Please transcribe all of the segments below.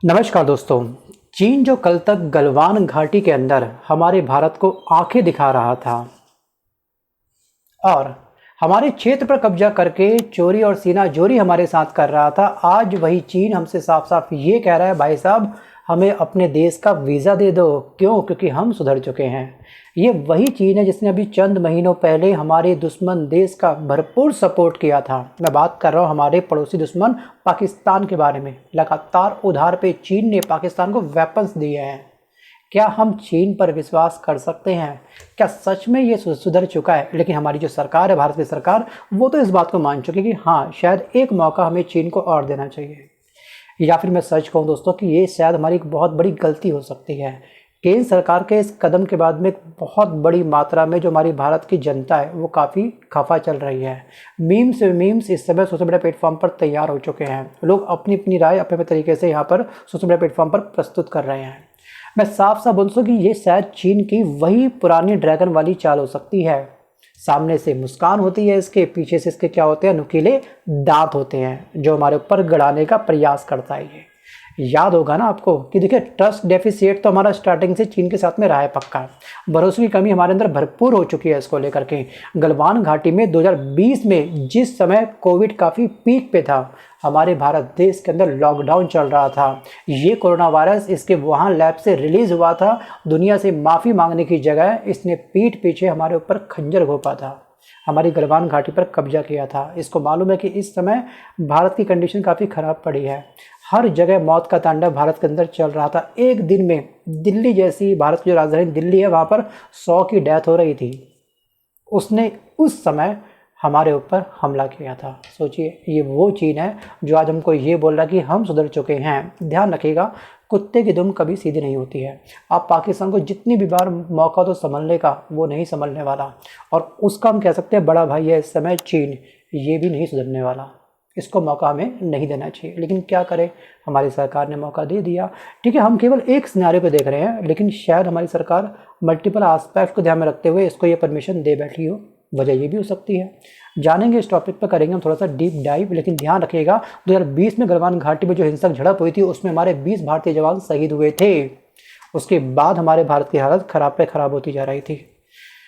नमस्कार दोस्तों। चीन जो कल तक गलवान घाटी के अंदर हमारे भारत को आंखें दिखा रहा था और हमारे क्षेत्र पर कब्जा करके चोरी और सीना जोरी हमारे साथ कर रहा था, आज वही चीन हमसे साफ साफ ये कह रहा है, भाई साहब हमें अपने देश का वीज़ा दे दो। क्यों? क्योंकि हम सुधर चुके हैं। ये वही चीन है जिसने अभी चंद महीनों पहले हमारे दुश्मन देश का भरपूर सपोर्ट किया था। मैं बात कर रहा हूँ हमारे पड़ोसी दुश्मन पाकिस्तान के बारे में। लगातार उधार पे चीन ने पाकिस्तान को वेपन्स दिए हैं। क्या हम चीन पर विश्वास कर सकते हैं? क्या सच में ये सुधर चुका है? लेकिन हमारी जो सरकार है, भारत की सरकार, वो तो इस बात को मान चुकी है कि हाँ, शायद एक मौका हमें चीन को और देना चाहिए। या फिर मैं सच कहूँ दोस्तों कि ये शायद हमारी एक बहुत बड़ी गलती हो सकती है। केंद्र सरकार के इस कदम के बाद में बहुत बड़ी मात्रा में जो हमारी भारत की जनता है वो काफ़ी खफा चल रही है। मीम्स इस समय सोशल मीडिया प्लेटफॉर्म पर तैयार हो चुके हैं। लोग अपनी अपनी राय अपने तरीके से यहाँ पर सोशल मीडिया प्लेटफॉर्म पर प्रस्तुत कर रहे हैं। मैं साफ साफ बोल सकूँ कि ये शायद चीन की वही पुरानी ड्रैगन वाली चाल हो सकती है। सामने से मुस्कान होती है इसके, पीछे से इसके क्या होते हैं, नुकीले दांत होते हैं जो हमारे ऊपर गड़ाने का प्रयास करता है। ये याद होगा ना आपको कि देखिए, ट्रस्ट डेफिसिट तो हमारा स्टार्टिंग से चीन के साथ में रहा है पक्का। भरोसे की कमी हमारे अंदर भरपूर हो चुकी है इसको लेकर के। गलवान घाटी में 2020 में जिस समय कोविड काफ़ी पीक पे था, हमारे भारत देश के अंदर लॉकडाउन चल रहा था। ये कोरोना वायरस इसके वुहान लैब से रिलीज़ हुआ था। दुनिया से माफ़ी मांगने की जगह इसने पीठ पीछे हमारे ऊपर खंजर घोंपा था, हमारी गलवान घाटी पर कब्जा किया था। इसको मालूम है कि इस समय भारत की कंडीशन काफ़ी ख़राब पड़ी है। हर जगह मौत का तांडव भारत के अंदर चल रहा था। एक दिन में दिल्ली जैसी, भारत की जो राजधानी दिल्ली है, वहाँ पर 100 की डेथ हो रही थी। उसने उस समय हमारे ऊपर हमला किया था। सोचिए, ये वो चीन है जो आज हमको ये बोल रहा है कि हम सुधर चुके हैं। ध्यान रखिएगा, कुत्ते की दुम कभी सीधी नहीं होती है। आप पाकिस्तान को जितनी भी बार मौका तो संभलने का, वो नहीं संभलने वाला। और उसका हम कह सकते हैं बड़ा भाई है इस समय चीन, ये भी नहीं सुधरने वाला। इसको मौका हमें नहीं देना चाहिए। लेकिन क्या करें, हमारी सरकार ने मौका दे दिया। ठीक है, हम केवल एक सिनेरियो पे देख रहे हैं, लेकिन शायद हमारी सरकार मल्टीपल एस्पेक्ट को ध्यान में रखते हुए इसको ये परमिशन दे बैठी हो। वजह ये भी हो सकती है। जानेंगे इस टॉपिक पर, करेंगे हम थोड़ा सा डीप डाइव। लेकिन ध्यान रखिएगा, 2020 में गलवान घाटी में जो हिंसक झड़प हुई थी उसमें हमारे 20 भारतीय जवान शहीद हुए थे। उसके बाद हमारे भारत की हालत खराब पे खराब होती जा रही थी।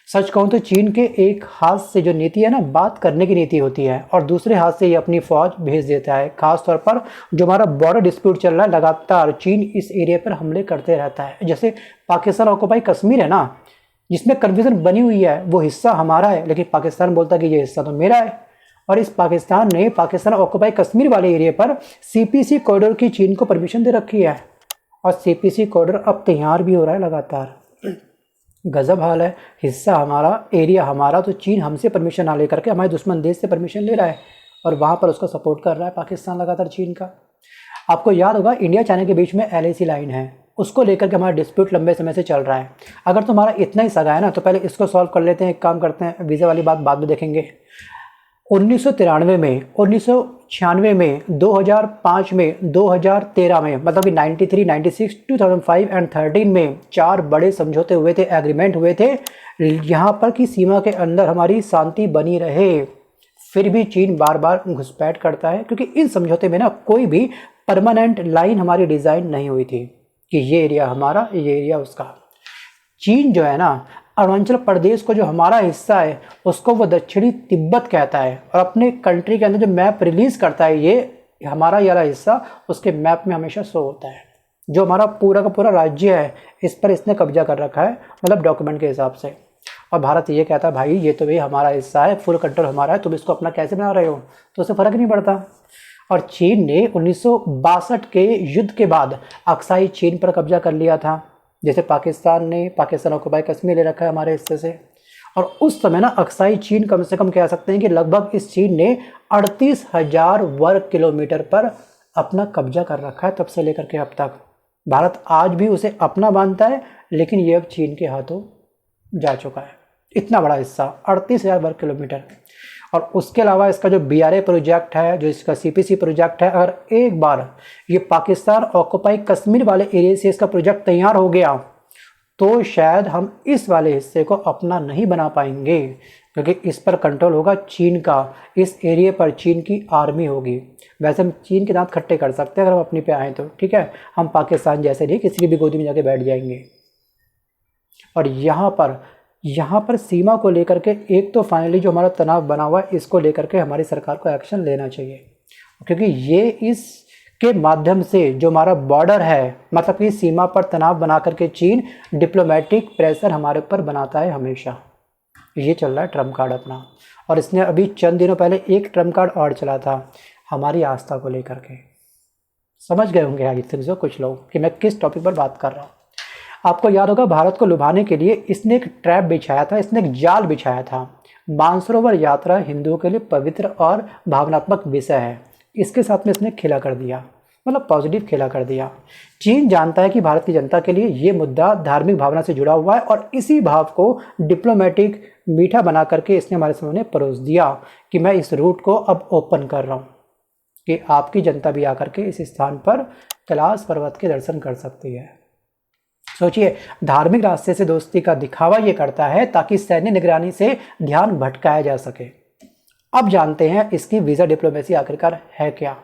सच कहूँ तो चीन के एक हाथ से जो नीति है ना, बात करने की नीति होती है, और दूसरे हाथ से ये अपनी फौज भेज देता है। खासतौर पर जो हमारा बॉर्डर डिस्प्यूट चल रहा है, लगातार चीन इस एरिया पर हमले करते रहता है। जैसे पाकिस्तान ऑक्युपाई कश्मीर है ना, जिसमें कन्फ्यूजन बनी हुई है, वो हिस्सा हमारा है, लेकिन पाकिस्तान बोलता है कि ये हिस्सा तो मेरा है। और इस पाकिस्तान ने पाकिस्तान ऑक्युपाई कश्मीर वाले एरिया पर सीपीसी कॉरिडोर की चीन को परमिशन दे रखी है। और सीपीसी कॉरिडोर अब तैयार भी हो रहा है लगातार। गजब हाल है। हिस्सा हमारा, एरिया हमारा, तो चीन हमसे परमिशन ना लेकर के हमारे दुश्मन देश से परमिशन ले रहा है, और वहाँ पर उसका सपोर्ट कर रहा है पाकिस्तान लगातार चीन का। आपको याद होगा, इंडिया चाइना के बीच में LAC लाइन है, उसको लेकर के हमारा डिस्प्यूट लंबे समय से चल रहा है। अगर तुम्हारा इतना ही सगा है ना, तो पहले इसको सॉल्व कर लेते हैं। एक काम करते हैं, वीज़ा वाली बात बाद में देखेंगे। 1993 में, 1996 में, 2005 में, 2013 में, मतलब कि 93, 96, 2005 एंड 13 में 4 बड़े समझौते हुए थे, एग्रीमेंट हुए थे यहाँ पर कि सीमा के अंदर हमारी शांति बनी रहे। फिर भी चीन बार बार घुसपैठ करता है, क्योंकि इन समझौते में ना कोई भी परमानेंट लाइन हमारी डिज़ाइन नहीं हुई थी कि ये एरिया हमारा, ये एरिया उसका। चीन जो है ना, अरुणाचल प्रदेश को जो हमारा हिस्सा है उसको वो दक्षिणी तिब्बत कहता है, और अपने कंट्री के अंदर जो मैप रिलीज़ करता है, ये हमारा ये वाला हिस्सा उसके मैप में हमेशा शो होता है। जो हमारा पूरा का पूरा राज्य है, इस पर इसने कब्जा कर रखा है, मतलब डॉक्यूमेंट के हिसाब से। और भारत ये कहता है, भाई ये तो भाई हमारा हिस्सा है, फुल कंट्रोल हमारा है, तुम इसको अपना कैसे बना रहे हो? तो उससे फ़र्क नहीं पड़ता। और चीन ने 1962 के युद्ध के बाद अक्साई चीन पर कब्जा कर लिया था। जैसे पाकिस्तान ने पाकिस्तान ऑक्युपाई कश्मीर ले रखा है हमारे हिस्से से। और उस समय ना अक्साई चीन कम से कम कह सकते हैं कि लगभग इस चीन ने 38,000 वर्ग किलोमीटर पर अपना कब्जा कर रखा है, तब से लेकर के अब तक। भारत आज भी उसे अपना मानता है, लेकिन ये अब चीन के हाथों जा चुका है। इतना बड़ा हिस्सा, 38,000 वर्ग किलोमीटर। और उसके अलावा इसका जो BRA प्रोजेक्ट है, जो इसका CPC प्रोजेक्ट है, अगर एक बार ये पाकिस्तान ऑक्युपाई कश्मीर वाले एरिया से इसका प्रोजेक्ट तैयार हो गया, तो शायद हम इस वाले हिस्से को अपना नहीं बना पाएंगे। क्योंकि इस पर कंट्रोल होगा चीन का, इस एरिया पर चीन की आर्मी होगी। वैसे हम चीन के दांत खट्टे कर सकते हैं अगर हम अपनी पे आएँ तो, ठीक है, हम पाकिस्तान जैसे नहीं किसी की भी गोदी में जाके बैठ जाएंगे। और यहाँ पर सीमा को लेकर के एक तो फाइनली जो हमारा तनाव बना हुआ है, इसको लेकर के हमारी सरकार को एक्शन लेना चाहिए, क्योंकि ये इसके माध्यम से जो हमारा बॉर्डर है, मतलब कि सीमा पर तनाव बना करके चीन डिप्लोमेटिक प्रेशर हमारे ऊपर बनाता है हमेशा। ये चल रहा है ट्रम्प कार्ड अपना। और इसने अभी चंद दिनों पहले एक ट्रम्प कार्ड और चला था हमारी आस्था को लेकर के। समझ गए होंगे आई थिंक सो कुछ लोग कि मैं किस टॉपिक पर बात कर रहा हूँ। आपको याद होगा भारत को लुभाने के लिए इसने एक ट्रैप बिछाया था, इसने एक जाल बिछाया था। मानसरोवर यात्रा हिंदुओं के लिए पवित्र और भावनात्मक विषय है, इसके साथ में इसने खेला कर दिया, मतलब पॉजिटिव खेला कर दिया। चीन जानता है कि भारत की जनता के लिए ये मुद्दा धार्मिक भावना से जुड़ा हुआ है और इसी भाव को डिप्लोमेटिक मीठा बना करके इसने हमारे सामने परोस दिया कि मैं इस रूट को अब ओपन कर रहा हूँ कि आपकी जनता भी आकर के इस स्थान पर कैलाश पर्वत के दर्शन कर सकती है। सोचिए, धार्मिक रास्ते से दोस्ती का दिखावा ये करता है ताकि सैन्य निगरानी से ध्यान भटकाया जा सके। अब जानते हैं इसकी वीज़ा डिप्लोमेसी आखिरकार है क्या,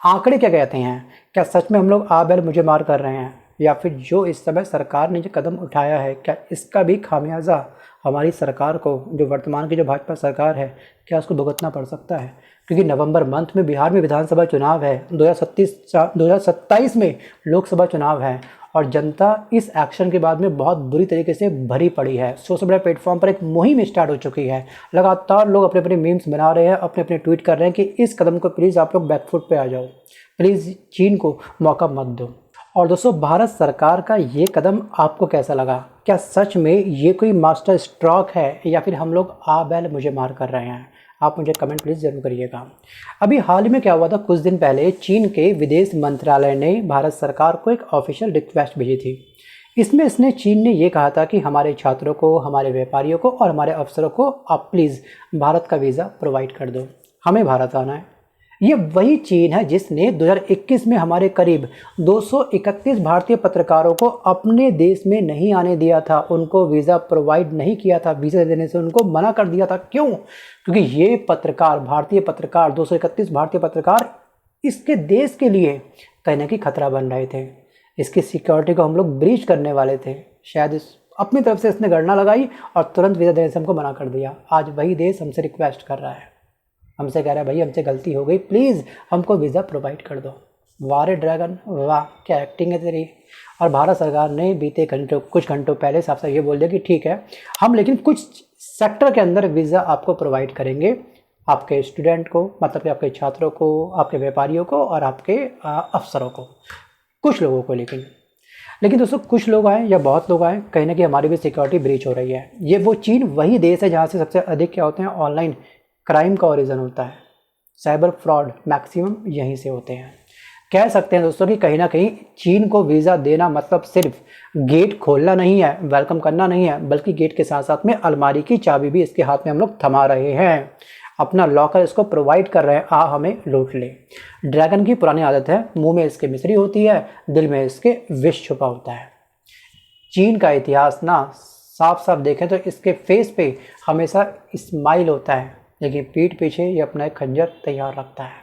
आंकड़े क्या कहते हैं। क्या सच में हम लोग आ बैल मुझे मार कर रहे हैं, या फिर जो इस समय सरकार ने जो कदम उठाया है, क्या इसका भी खामियाजा हमारी सरकार को, जो वर्तमान की जो भाजपा सरकार है, क्या उसको भुगतना पड़ सकता है। क्योंकि नवंबर मंथ में बिहार में विधानसभा चुनाव है, 2027 में लोकसभा चुनाव है और जनता इस एक्शन के बाद में बहुत बुरी तरीके से भरी पड़ी है। सोशल मीडिया प्लेटफॉर्म पर एक मुहिम स्टार्ट हो चुकी है, लगातार लोग अपने अपने मीम्स बना रहे हैं, अपने अपने ट्वीट कर रहे हैं कि इस कदम को प्लीज़ आप लोग बैकफुट पे आ जाओ, प्लीज़ चीन को मौका मत दो। और दोस्तों, भारत सरकार का ये कदम आपको कैसा लगा? क्या सच में ये कोई मास्टर स्ट्रोक है या फिर हम लोग आ बैल मुझे मार कर रहे हैं? आप मुझे कमेंट प्लीज़ जरूर करिएगा। अभी हाल ही में क्या हुआ था, कुछ दिन पहले चीन के विदेश मंत्रालय ने भारत सरकार को एक ऑफिशियल रिक्वेस्ट भेजी थी। इसमें चीन ने ये कहा था कि हमारे छात्रों को, हमारे व्यापारियों को और हमारे अफसरों को आप प्लीज़ भारत का वीज़ा प्रोवाइड कर दो, हमें भारत आना है। ये वही चीन है जिसने 2021 में हमारे करीब 231 भारतीय पत्रकारों को अपने देश में नहीं आने दिया था, उनको वीज़ा प्रोवाइड नहीं किया था, वीज़ा देने से उनको मना कर दिया था। क्यों? क्योंकि ये पत्रकार, भारतीय पत्रकार, 231 भारतीय पत्रकार इसके देश के लिए कहीं ना कहीं खतरा बन रहे थे, इसकी सिक्योरिटी को हम लोग ब्रीच करने वाले थे। शायद अपनी तरफ से इसने गणना लगाई और तुरंत वीज़ा देने से हमको मना कर दिया। आज वही देश हमसे रिक्वेस्ट कर रहा है, हमसे कह रहा है भाई हमसे गलती हो गई, प्लीज़ हमको वीज़ा प्रोवाइड कर दो। वाह रे ड्रैगन, वाह क्या एक्टिंग है तेरी। और भारत सरकार ने बीते कुछ घंटों पहले साफ साफ ये बोल दिया कि ठीक है, हम लेकिन कुछ सेक्टर के अंदर वीज़ा आपको प्रोवाइड करेंगे, आपके स्टूडेंट को, मतलब कि आपके छात्रों को, आपके व्यापारियों को और आपके अफसरों को, कुछ लोगों को। लेकिन दोस्तों, कुछ लोग आए या बहुत लोग आए, कहीं ना कहीं हमारी भी सिक्योरिटी ब्रीच हो रही है। ये वो चीन वही देश है जहाँ से सबसे अधिक क्या होते हैं, ऑनलाइन क्राइम का ओरिजिन होता है, साइबर फ्रॉड मैक्सिमम यहीं से होते हैं। कह सकते हैं दोस्तों कि कहीं ना कहीं चीन को वीज़ा देना मतलब सिर्फ गेट खोलना नहीं है, वेलकम करना नहीं है, बल्कि गेट के साथ साथ में अलमारी की चाबी भी इसके हाथ में हम लोग थमा रहे हैं, अपना लॉकर इसको प्रोवाइड कर रहे हैं, आ हमें लूट ले। ड्रैगन की पुरानी आदत है, मुंह में इसके मिश्री होती है, दिल में इसके विष छुपा होता है। चीन का इतिहास ना साफ साफ देखें तो इसके फेस पे हमेशा स्माइल होता है, लेकिन पीठ पीछे ये अपना एक खंजर तैयार रखता है।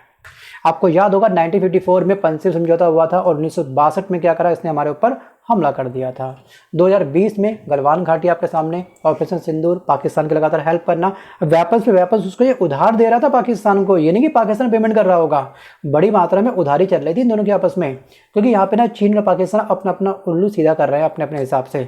आपको याद होगा 1954 में पंसिल समझौता हुआ था और 1962 में क्या करा, इसने हमारे ऊपर हमला कर दिया था। 2020 में गलवान घाटी आपके सामने, ऑपरेशन सिंदूर, पाकिस्तान की लगातार हेल्प करना, वेपन्स पे वेपन्स उसको ये उधार दे रहा था पाकिस्तान को, ये नहीं कि पाकिस्तान पेमेंट कर रहा होगा, बड़ी मात्रा में उधारी चल रही थी इन दोनों के आपस में। क्योंकि यहाँ पे ना चीन और पाकिस्तान अपना अपना उल्लू सीधा कर रहे हैं अपने अपने हिसाब से।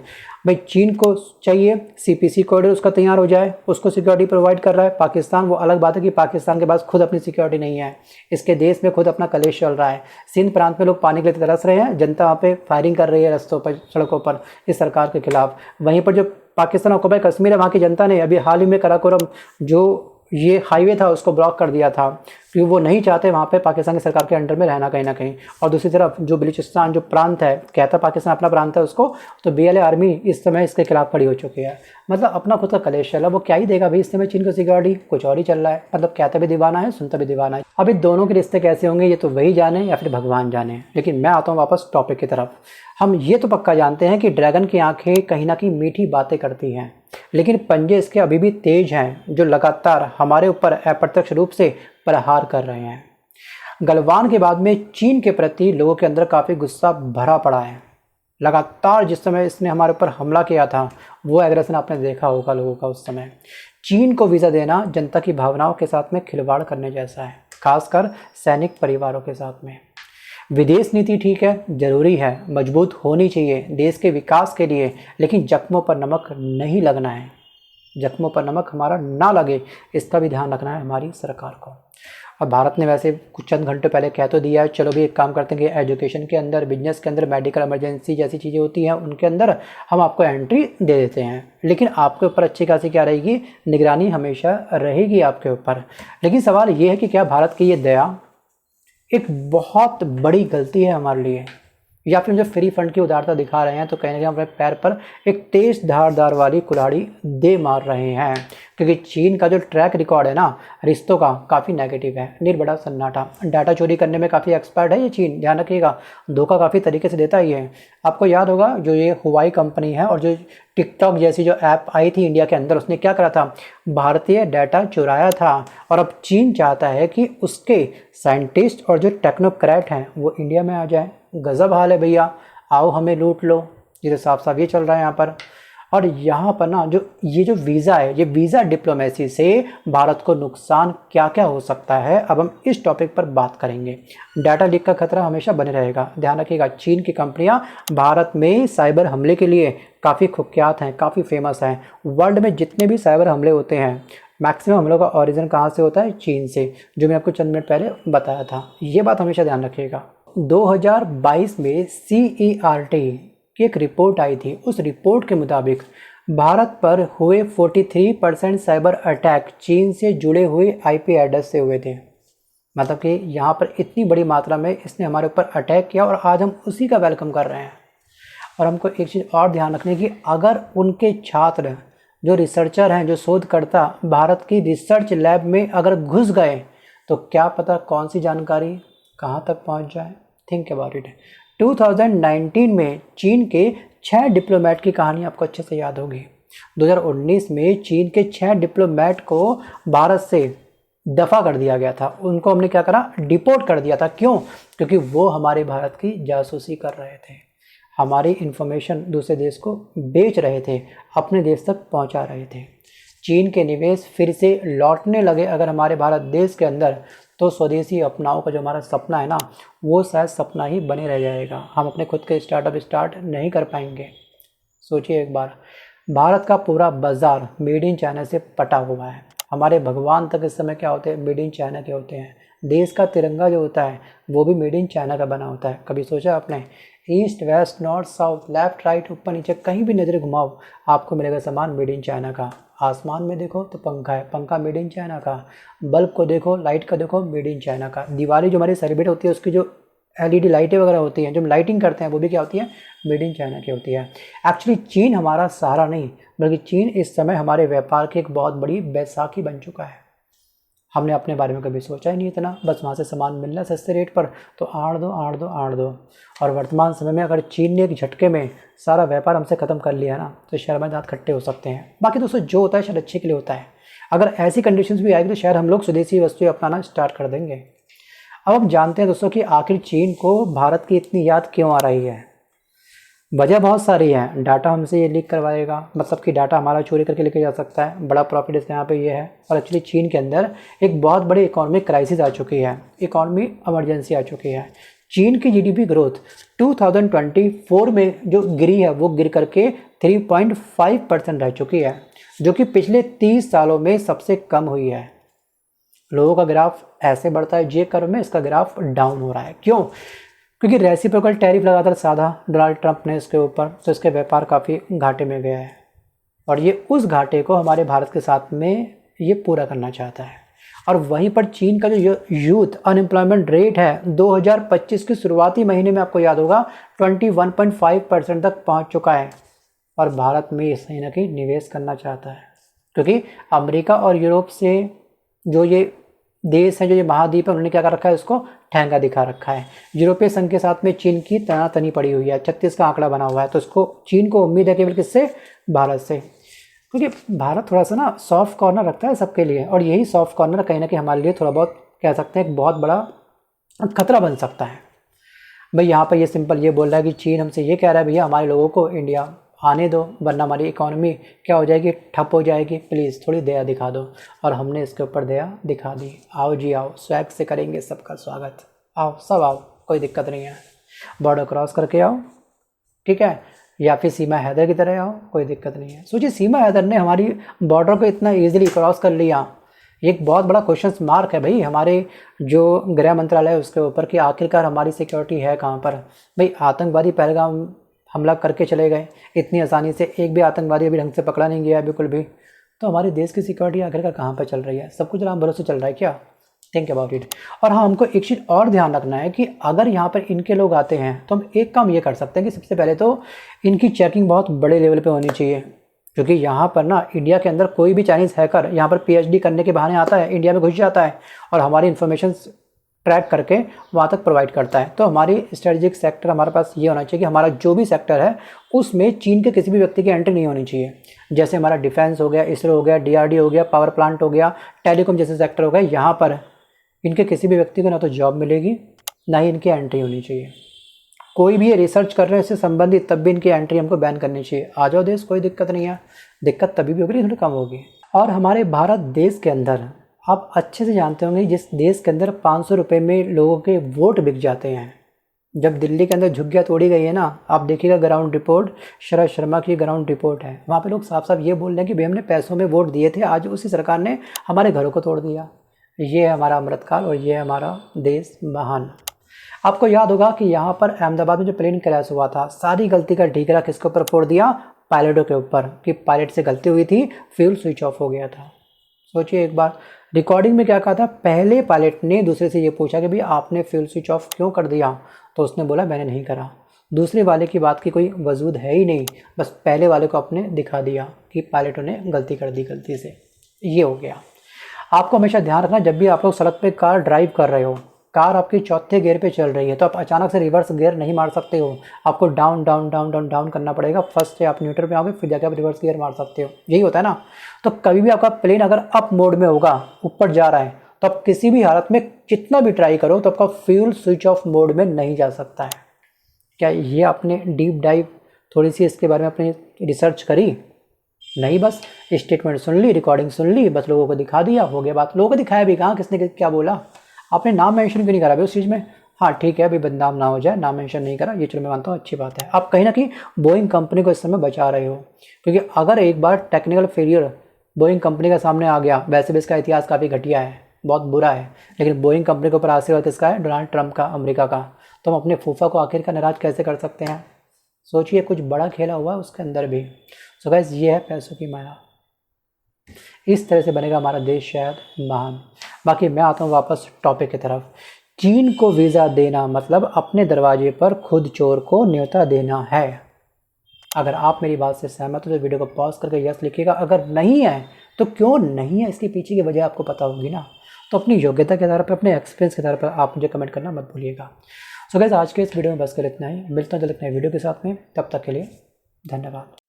भाई चीन को चाहिए CPC कॉरिडोर उसका तैयार हो जाए, उसको सिक्योरिटी प्रोवाइड कर रहा है। पाकिस्तान, वो अलग बात है कि पाकिस्तान के पास खुद अपनी सिक्योरिटी नहीं है, इसके देश में खुद अपना कलेश चल रहा है। सिंध प्रांत में लोग पानी के लिए तरस रहे हैं, जनता वहाँ पे फायरिंग कर रही है रस्तों पर, सड़कों पर इस सरकार के खिलाफ। वहीं पर जो पाकिस्तान ऑक्युपाई कश्मीर है, वहाँ की जनता ने अभी हाल ही में कराकोरम जो ये हाईवे था उसको ब्लॉक कर दिया था। क्योंकि वो नहीं चाहते वहाँ पे पाकिस्तान की सरकार के अंडर में रहना कहीं ना कहीं। और दूसरी तरफ जो बलूचिस्तान जो प्रांत है, कहता पाकिस्तान अपना प्रांत है उसको, तो BLA आर्मी इस समय इसके खिलाफ खड़ी हो चुकी है। मतलब अपना खुद का कलेश चला, वो क्या ही देगा भाई, इस समय चीन को सिक्योरिटी कुछ और ही चल रहा है। मतलब कहता भी दीवाना है, सुनता भी दीवाना है। अभी दोनों के रिश्ते कैसे होंगे ये तो वही जाने या फिर भगवान जाने। लेकिन मैं आता हूँ वापस टॉपिक की तरफ। हम ये तो पक्का जानते हैं कि ड्रैगन की आंखें कहीं ना कहीं मीठी बातें करती हैं, लेकिन पंजे इसके अभी भी तेज हैं, जो लगातार हमारे ऊपर अप्रत्यक्ष रूप से प्रहार कर रहे हैं। गलवान के बाद में चीन के प्रति लोगों के अंदर काफ़ी गुस्सा भरा पड़ा है। लगातार जिस समय इसने हमारे ऊपर हमला किया था, वो एग्रेशन आपने देखा होगा लोगों का उस समय। चीन को वीज़ा देना जनता की भावनाओं के साथ में खिलवाड़ करने जैसा है, खासकर सैनिक परिवारों के साथ में। विदेश नीति ठीक है, ज़रूरी है, मजबूत होनी चाहिए देश के विकास के लिए, लेकिन जख्मों पर नमक नहीं लगना है। जख्मों पर नमक हमारा ना लगे, इसका भी ध्यान रखना है हमारी सरकार को। और भारत ने वैसे कुछ चंद घंटे पहले कह तो दिया है, चलो भी एक काम करते हैं कि एजुकेशन के अंदर, बिजनेस के अंदर, मेडिकल इमरजेंसी जैसी चीज़ें होती हैं उनके अंदर हम आपको एंट्री दे देते हैं, लेकिन आपके ऊपर अच्छी खासी क्या रहेगी, निगरानी हमेशा रहेगी आपके ऊपर। लेकिन सवाल ये है कि क्या भारत की ये दया एक बहुत बड़ी गलती है हमारे लिए, या फिर जो फ्री फंड की उदारता दिखा रहे हैं तो कहीं ना कहीं अपने पैर पर एक तेज धारदार वाली कुल्हाड़ी दे मार रहे हैं। क्योंकि चीन का जो ट्रैक रिकॉर्ड है ना रिश्तों का, काफ़ी नेगेटिव है, निर्बड़ा सन्नाटा। डाटा चोरी करने में काफ़ी एक्सपर्ट है ये चीन, ध्यान रखिएगा, धोखा काफ़ी तरीके से देता ही है। आपको याद होगा जो ये हुआई कंपनी है और जो टिकटॉक जैसी जो ऐप आई थी इंडिया के अंदर, उसने क्या करा था, भारतीय डाटा चुराया था। और अब चीन चाहता है कि उसके साइंटिस्ट और जो टेक्नोक्रेट हैं वो इंडिया में आ जाए। गजब हाल है भैया, आओ हमें लूट लो, ये तो साफ साफ ये चल रहा है यहाँ पर। और यहाँ पर ना जो ये वीज़ा है, ये वीज़ा डिप्लोमेसी से भारत को नुकसान क्या क्या हो सकता है, अब हम इस टॉपिक पर बात करेंगे। डाटा लीक का खतरा हमेशा बने रहेगा, ध्यान रखिएगा। चीन की कंपनियाँ भारत में साइबर हमले के लिए काफ़ी कुख्यात हैं, काफ़ी फेमस हैं। वर्ल्ड में जितने भी साइबर हमले होते हैं, मैक्सिमम हमलों का ओरिजिन कहाँ से होता है, चीन से, जो मैं आपको चंद मिनट पहले बताया था। ये बात हमेशा ध्यान रखिएगा। 2022 में CERT की एक रिपोर्ट आई थी, उस रिपोर्ट के मुताबिक भारत पर हुए 43% साइबर अटैक चीन से जुड़े हुए IP एड्रेस से हुए थे। मतलब कि यहाँ पर इतनी बड़ी मात्रा में इसने हमारे ऊपर अटैक किया और आज हम उसी का वेलकम कर रहे हैं। और हमको एक चीज़ और ध्यान रखने की, अगर उनके छात्र जो रिसर्चर हैं, जो शोधकर्ता भारत की रिसर्च लैब में अगर घुस गए तो क्या पता कौन सी जानकारी कहाँ तक पहुँच जाए। Think about it. 2019 में चीन के 6 डिप्लोमेट की कहानी आपको अच्छे से याद होगी। 2019 में चीन के 6 डिप्लोमेट को भारत से दफ़ा कर दिया गया था। उनको हमने क्या करा, डिपोर्ट कर दिया था। क्यों? क्योंकि वो हमारे भारत की जासूसी कर रहे थे, हमारी इन्फॉर्मेशन दूसरे देश को बेच रहे थे, अपने देश तक पहुंचा रहे थे। चीन के निवेश फिर से लौटने लगे अगर हमारे भारत देश के अंदर, तो स्वदेशी अपनाओ का जो हमारा सपना है ना, वो शायद सपना ही बने रह जाएगा। हम अपने खुद के स्टार्टअप स्टार्ट नहीं कर पाएंगे। सोचिए एक बार, भारत का पूरा बाज़ार मेड इन चाइना से पटा हुआ है। हमारे भगवान तक इस समय क्या होते हैं, मेड इन चाइना के होते हैं। देश का तिरंगा जो होता है वो भी मेड इन चाइना का बना होता है। कभी सोचा आपने? East west north south left right ऊपर नीचे कहीं भी नज़र घुमाओ आपको मिलेगा सामान मेड इन चाइना का। आसमान में देखो तो पंखा है, पंखा मेड इन चाइना का। बल्ब को देखो, लाइट का देखो, मेड इन चाइना का। दिवाली जो हमारी सेलिब्रेट होती है उसकी जो LED लाइटें वगैरह होती हैं, जो हम लाइटिंग करते हैं, वो भी क्या होती है, मेड इन चाइना की होती है। एक्चुअली चीन हमारा सहारा नहीं, बल्कि चीन इस समय हमारे व्यापार की एक बहुत बड़ी बैसाखी बन चुका है। हमने अपने बारे में कभी सोचा ही नहीं इतना, बस वहाँ से सामान मिलना सस्ते रेट पर तो आड़ दो आड़ दो आड़ दो। और वर्तमान समय में अगर चीन ने एक झटके में सारा व्यापार हमसे ख़त्म कर लिया ना, तो शहर में दांत खट्टे हो सकते हैं। बाकी दोस्तों जो होता है शायद अच्छे के लिए होता है। अगर ऐसी कंडीशंस भी आएगी तो शायद हम लोग स्वदेशी वस्तुएं अपनाना स्टार्ट कर देंगे। अब हम जानते हैं दोस्तों कि आखिर चीन को भारत की इतनी याद क्यों आ रही है। वजह बहुत सारी है। डाटा हमसे ये लीक करवाएगा, मतलब कि डाटा हमारा चोरी करके लेके जा सकता है, बड़ा प्रॉफिट इसके यहाँ पे ये है। और एक्चुअली चीन के अंदर एक बहुत बड़ी इकोनॉमिक क्राइसिस आ चुकी है, इकोनॉमी इमरजेंसी आ चुकी है। चीन की GDP ग्रोथ 2024 में जो गिरी है वो गिर करके 3.5% रह चुकी है, जो कि पिछले 30 सालों में सबसे कम हुई है। लोगों का ग्राफ ऐसे बढ़ता है जे कर्व में, इसका ग्राफ डाउन हो रहा है। क्यों? क्योंकि रेसिप्रोकल टैरिफ लगातार साधा डोनाल्ड ट्रंप ने इसके ऊपर, तो इसके व्यापार काफ़ी घाटे में गया है। और ये उस घाटे को हमारे भारत के साथ में ये पूरा करना चाहता है। और वहीं पर चीन का जो यूथ अनएम्प्लॉयमेंट रेट है 2025 के शुरुआती महीने में आपको याद होगा 21.5% तक पहुंच चुका है। और भारत में इस कहीं ना कहीं निवेश करना चाहता है, क्योंकि अमेरिका और यूरोप से जो ये देश है, जो ये महाद्वीप है, उन्होंने क्या कर रखा है, उसको ठेंगा दिखा रखा है। यूरोपीय संघ के साथ में चीन की तनातनी पड़ी हुई है, 36 का आंकड़ा बना हुआ है। तो इसको चीन को उम्मीद है केवल किससे, भारत से, क्योंकि भारत थोड़ा सा ना सॉफ्ट कॉर्नर रखता है सबके लिए, और यही सॉफ्ट कॉर्नर कहीं ना कहीं हमारे लिए थोड़ा बहुत कह सकते हैं एक बहुत बड़ा खतरा बन सकता है। भाई यहाँ पर ये सिंपल ये बोल रहा है कि चीन हमसे ये कह रहा है भैया हमारे लोगों को इंडिया आने दो, वरना हमारी इकोनॉमी क्या हो जाएगी, ठप हो जाएगी, प्लीज़ थोड़ी दया दिखा दो। और हमने इसके ऊपर दया दिखा दी। आओ जी आओ, स्वैग से करेंगे सबका स्वागत, आओ सब आओ, कोई दिक्कत नहीं है। बॉर्डर क्रॉस करके आओ, ठीक है, या फिर सीमा हैदर की तरह आओ, कोई दिक्कत नहीं है। सोचिए सीमा हैदर ने हमारी बॉर्डर को इतना ईजिली क्रॉस कर लिया, एक बहुत बड़ा क्वेश्चन मार्क है भाई हमारे जो गृह मंत्रालय है उसके ऊपर कि आखिरकार हमारी सिक्योरिटी है कहाँ पर। भाई आतंकवादी पहलगाम हमला करके चले गए इतनी आसानी से, एक भी आतंकवादी अभी ढंग से पकड़ा नहीं गया है बिल्कुल भी। तो हमारे देश की सिक्योरिटी आखिरकार कहाँ पर चल रही है, सब कुछ राम भरोसे चल रहा है क्या? Think about it. और हाँ, हमको एक चीज़ और ध्यान रखना है कि अगर यहाँ पर इनके लोग आते हैं तो हम एक काम ये कर सकते हैं कि सबसे पहले तो इनकी चेकिंग बहुत बड़े लेवल पे होनी चाहिए, क्योंकि यहाँ पर ना इंडिया के अंदर कोई भी चाइनीज़ हैकर यहाँ पर पीएचडी करने के बहाने आता है, इंडिया में घुस जाता है और हमारी इन्फॉर्मेशन ट्रैक करके वहाँ तक प्रोवाइड करता है। तो हमारी स्ट्रेटेजिक सेक्टर हमारे पास ये होना चाहिए कि हमारा जो भी सेक्टर है उसमें चीन के किसी भी व्यक्ति की एंट्री नहीं होनी चाहिए। जैसे हमारा डिफेंस हो गया, इसरो हो गया, डीआरडी हो गया, पावर प्लांट हो गया, टेलीकॉम जैसे सेक्टर हो गया, यहाँ पर इनके किसी भी व्यक्ति को ना तो जॉब मिलेगी ना ही इनकी एंट्री होनी चाहिए। कोई भी ये रिसर्च कर रहे हैं इससे संबंधित तब भी इनकी एंट्री हमको बैन करनी चाहिए। आ जाओ देश, कोई दिक्कत नहीं है, दिक्कत तभी भी होगी थोड़ी कम होगी। और हमारे भारत देश के अंदर आप अच्छे से जानते होंगे जिस देश के अंदर 500 रुपये में लोगों के वोट बिक जाते हैं, जब दिल्ली के अंदर झुग्गियाँ तोड़ी गई है ना, आप देखिएगा ग्राउंड रिपोर्ट, शरद शर्मा की ग्राउंड रिपोर्ट है, वहाँ पे लोग साफ साफ ये बोल रहे हैं कि भाई हमने पैसों में वोट दिए थे, आज उसी सरकार ने हमारे घरों को तोड़ दिया। ये है हमारा अमृतकाल और ये है हमारा देश महान। आपको याद होगा कि यहाँ पर अहमदाबाद में जो प्लेन क्रैश हुआ था, सारी गलती का ठीकरा किसके ऊपर फोड़ दिया, पायलटों के ऊपर, कि पायलट से गलती हुई थी, फ्यूल स्विच ऑफ हो गया था। सोचिए एक बार रिकॉर्डिंग में क्या कहा था, पहले पायलट ने दूसरे से ये पूछा कि भाई आपने फ्यूल स्विच ऑफ क्यों कर दिया, तो उसने बोला मैंने नहीं करा। दूसरे वाले की बात की कोई वजूद है ही नहीं, बस पहले वाले को आपने दिखा दिया कि पायलटों ने गलती कर दी, गलती से ये हो गया। आपको हमेशा ध्यान रखना, जब भी आप लोग सड़क पे कार ड्राइव कर रहे हो, कार आपकी चौथे गियर पे चल रही है, तो आप अचानक से रिवर्स गियर नहीं मार सकते हो, आपको down down down down down करना पड़ेगा। फर्स्ट से आप न्यूट्रल पे आओगे, फिर जाकर आप रिवर्स गियर मार सकते हो, यही होता है ना। तो कभी भी आपका प्लेन अगर अप मोड में होगा, ऊपर जा रहा है, तो आप किसी भी हालत में कितना भी ट्राई करो तो आपका फ्यूल स्विच ऑफ मोड में नहीं जा सकता है। क्या ये आपने डीप डाइव थोड़ी सी इसके बारे में आपने रिसर्च करी? नहीं, बस स्टेटमेंट सुन ली, रिकॉर्डिंग सुन ली, बस लोगों को दिखा दिया, हो गया बात। लोगों को दिखाया भी कहाँ, किसने क्या बोला, आपने नाम मेंशन क्यों नहीं करा भाई उस चीज़ में? हाँ ठीक है, अभी बदनाम ना हो जाए, नाम मेंशन नहीं करा, ये चलो मैं मानता हूँ, अच्छी बात है। आप कहीं ना कहीं बोइंग कंपनी को इस समय बचा रहे हो, क्योंकि अगर एक बार टेक्निकल फेलियर बोइंग कंपनी का सामने आ गया, वैसे भी इसका इतिहास काफ़ी घटिया है, बहुत बुरा है, लेकिन बोइंग कंपनी के ऊपर आशीर्वाद किसका है? डोनाल्ड ट्रंप का, अमेरिका का। तो हम अपने फूफा को आखिर का नाराज कैसे कर सकते हैं? सोचिए कुछ बड़ा खेला हुआ है उसके अंदर भी। सो गाइस, ये है पैसों की माया, इस तरह से बनेगा हमारा देश शायद महान। बाकी मैं आता हूँ वापस टॉपिक की तरफ। चीन को वीज़ा देना मतलब अपने दरवाजे पर खुद चोर को न्योता देना है। अगर आप मेरी बात से सहमत हो तो वीडियो को पॉज करके यस लिखिएगा, अगर नहीं है तो क्यों नहीं है, इसके पीछे की वजह आपको पता होगी ना। तो अपनी योग्यता के आधार पर, अपने एक्सपीरियंस के आधार पर आप मुझे कमेंट करना मत भूलिएगा। सो गाइस, आज के इस वीडियो में बस कर इतना ही, मिलता हूँ जल्द नए वीडियो के साथ में, तब तक के लिए धन्यवाद।